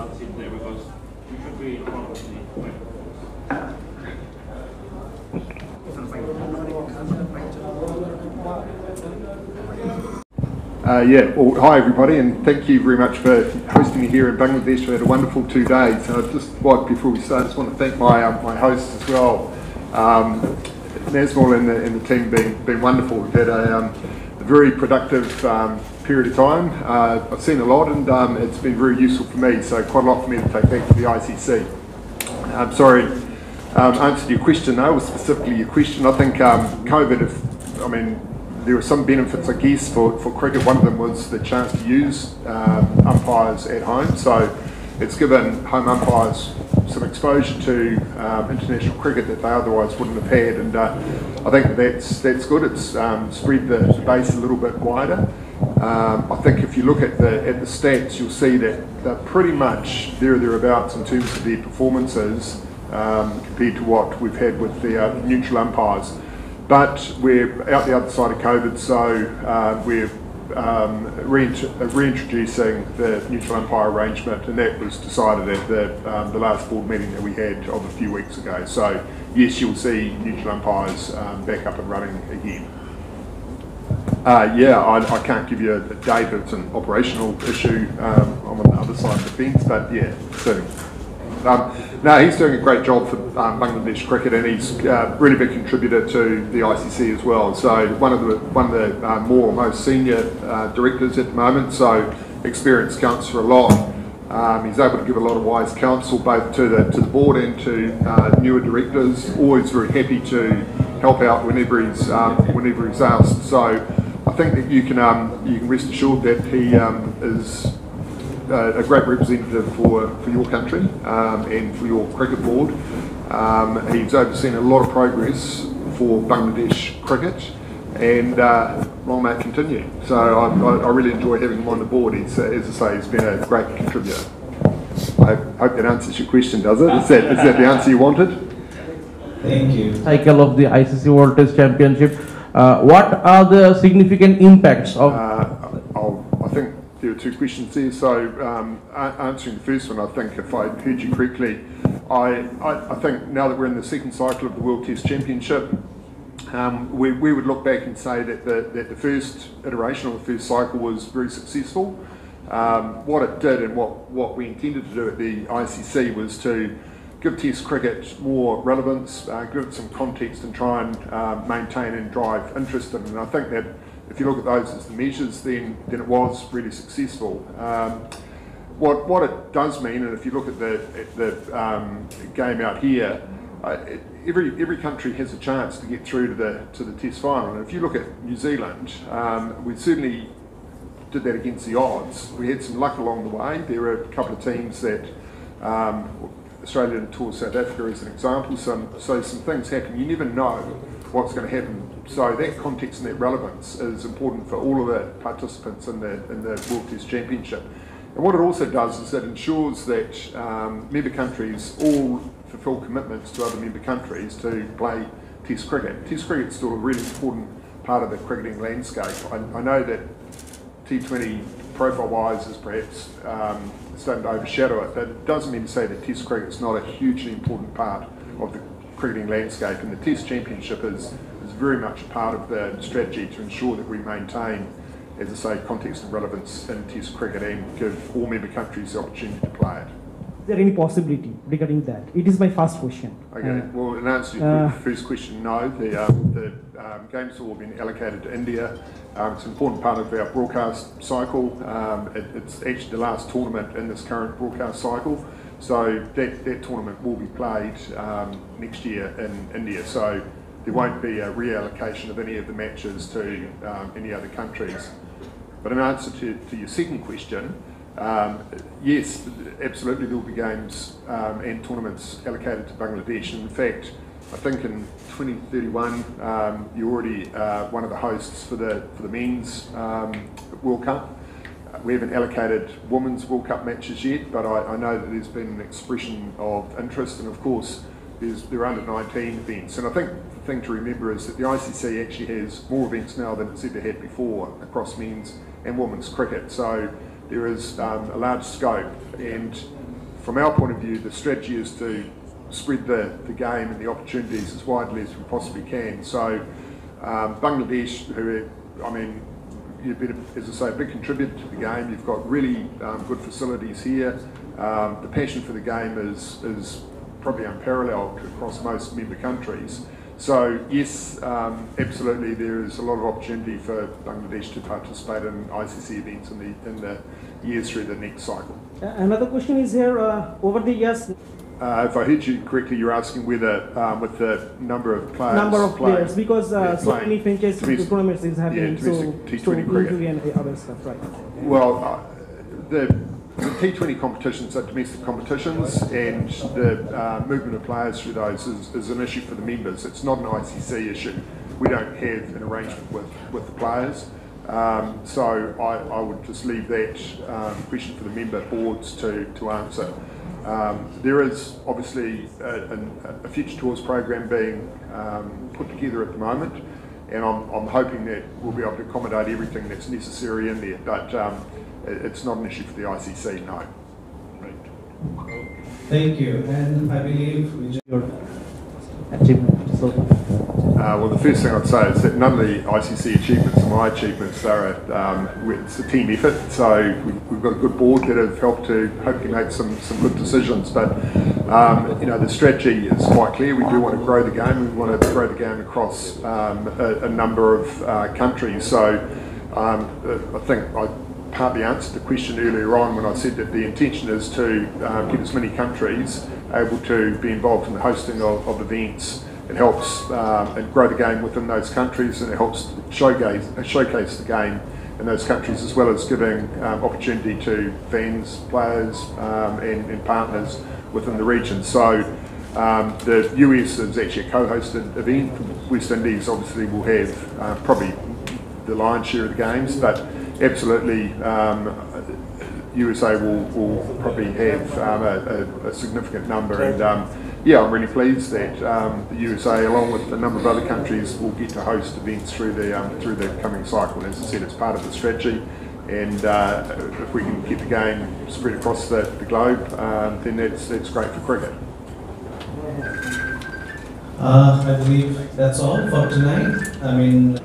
not sit there because you should be in front of the hi everybody, and thank you very much for hosting me here in Bangladesh. We had a wonderful 2 days. Just right before we start, I just want to thank my hosts as well. Nazmul and the team been wonderful. We've had a very productive period of time. I've seen a lot, and it's been very useful for me, so quite a lot for me to take back to the ICC. I'm sorry, answered your question though, or specifically your question. I think COVID, there were some benefits, I guess, for cricket. One of them was the chance to use umpires at home, so it's given home umpires some exposure to international cricket that they otherwise wouldn't have had, and I think that's good. It's spread the base a little bit wider. I think if you look at the stats, you'll see that they're pretty much there or thereabouts in terms of their performances compared to what we've had with the neutral umpires. But we're out the other side of COVID, so we're reintroducing the neutral umpire arrangement, and that was decided at the last board meeting that we had of a few weeks ago. So yes, you'll see neutral umpires back up and running again. I can't give you a date. It's an operational issue. I'm on the other side of the fence, but yeah, soon. No, he's doing a great job for Bangladesh cricket, and he's a really big contributor to the ICC as well. So one of the most senior directors at the moment. So experience counts for a lot. He's able to give a lot of wise counsel both to the board and to newer directors. Always very happy to help out whenever he's asked. So I think that you can rest assured that he is a great representative for your country and for your cricket board. He's overseen a lot of progress for Bangladesh cricket, and long may it continue. So I really enjoy having him on the board. As I say, he's been a great contributor. I hope that answers your question, does it? Is that the answer you wanted? Thank you. Cycle of the ICC World Test Championship. What are the significant impacts of? I think there are two questions there. So answering the first one, I think if I heard you correctly, I think now that we're in the second cycle of the World Test Championship, we would look back and say that the first iteration or the first cycle was very successful. What it did and what we intended to do at the ICC was to give Test cricket more relevance, give it some context, and try and maintain and drive interest in it. And I think that if you look at those as the measures, then it was really successful. What it does mean, and if you look at the game out here, every country has a chance to get through to the Test final. And if you look at New Zealand, we certainly did that against the odds. We had some luck along the way. There were a couple of teams that Australia tore South Africa as an example. So some things happen. You never know what's going to happen. So that context and that relevance is important for all of the participants in the World Test Championship. And what it also does is it ensures that member countries all fulfil commitments to other member countries to play Test cricket. Test cricket is still a really important part of the cricketing landscape. I know that T20 profile-wise is perhaps starting to overshadow it, but it doesn't mean to say that Test cricket is not a hugely important part of the cricketing landscape, and the Test Championship is very much a part of the strategy to ensure that we maintain, as I say, context and relevance in Test cricket and give all member countries the opportunity to play it. Is there any possibility regarding that? It is my first question. Okay, well, in answer to your first question, no. The games have all been allocated to India. It's an important part of our broadcast cycle. It's actually the last tournament in this current broadcast cycle. So that tournament will be played next year in India. So there won't be a reallocation of any of the matches to any other countries. But in answer to your second question, yes, absolutely there will be games and tournaments allocated to Bangladesh. And in fact, I think in 2031 you're already one of the hosts for the men's World Cup. We haven't allocated women's World Cup matches yet, but I know that there's been an expression of interest, and of course there are under-19 events. And I think the thing to remember is that the ICC actually has more events now than it's ever had before across men's and women's cricket. So there is a large scope, and from our point of view, the strategy is to spread the game and the opportunities as widely as we possibly can. So Bangladesh, who, I mean, you've been, as I say, a big contributor to the game. You've got really good facilities here. The passion for the game is probably unparalleled across most member countries. So yes, absolutely, there is a lot of opportunity for Bangladesh to participate in ICC events in the years through the next cycle. Another question is here, over the years, if I heard you correctly, you're asking whether with the number of players, because so many franchise tournaments is happening, yeah, so T20 cricket and other stuff, right? Well, the T20 competitions are domestic competitions, and the movement of players through those is an issue for the members. It's not an ICC issue. We don't have an arrangement with the players. So I would just leave that question for the member boards to answer. There is obviously a Future Tours program being put together at the moment, and I'm hoping that we'll be able to accommodate everything that's necessary in there, but it's not an issue for the ICC, no. Thank you. And I believe we just... Your achievement. So, well, the first thing I'd say is that none of the ICC achievements are my achievements. It's a team effort, so we've got a good board that have helped to hopefully make some good decisions. But you know, the strategy is quite clear. We do want to grow the game. We want to grow the game across a number of countries. So I think I partly answered the question earlier on when I said that the intention is to get as many countries able to be involved in the hosting of events. It helps and grow the game within those countries, and it helps showcase the game in those countries, as well as giving opportunity to fans, players and partners within the region. So the US is actually a co-hosted event. West Indies obviously will have probably the lion's share of the games, but absolutely USA will probably have a significant number, and yeah, I'm really pleased that the USA, along with a number of other countries, will get to host events through the coming cycle. And as I said, it's part of the strategy, and if we can get the game spread across the globe, then that's great for cricket. I believe that's all for tonight. I mean...